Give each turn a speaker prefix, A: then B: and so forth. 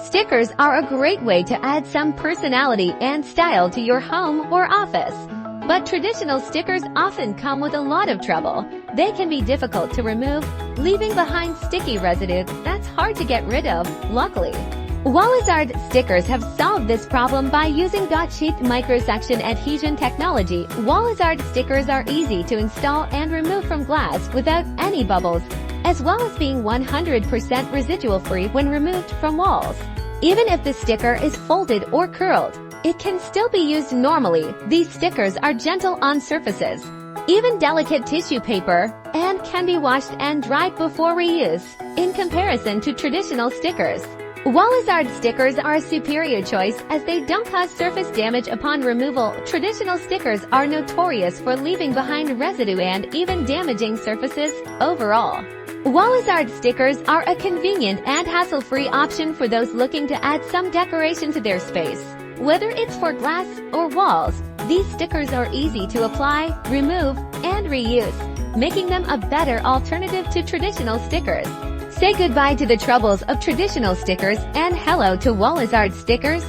A: Stickers are a great way to add some personality and style to your home or office. But traditional stickers often come with a lot of trouble. They can be difficult to remove, leaving behind sticky residue that's hard to get rid of. Luckily, Wallizard stickers have solved this problem by using dot-shaped microsection adhesion technology. Wallizard stickers are easy to install and remove from glass without any bubbles, as well as being 100% residual-free when removed from walls. Even if the sticker is folded or curled, it can still be used normally. These stickers are gentle on surfaces, even delicate tissue paper, and can be washed and dried before reuse. In comparison to traditional stickers, Wallizard stickers are a superior choice as they don't cause surface damage upon removal. Traditional stickers are notorious for leaving behind residue and even damaging surfaces. Overall, Wallizard stickers are a convenient and hassle-free option for those looking to add some decoration to their space. Whether it's for glass or walls, these stickers are easy to apply, remove, and reuse, making them a better alternative to traditional stickers. Say goodbye to the troubles of traditional stickers and hello to Wallizard stickers.